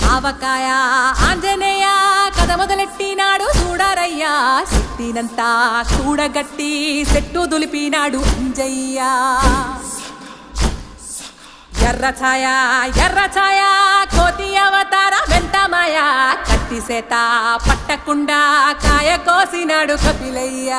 ఆవకాయ ఆంజనేయ కథ మొదలెట్టినాడు చూడరయ్యా శక్తినంతా కూడగట్టి చెట్టు దులిపినాడు అంజయ్య ఎర్ర ఛాయ కోతి అవతార వెంటమాయ కత్తి సేత పట్టకుండా కాయ కోసినాడు కపిలయ్య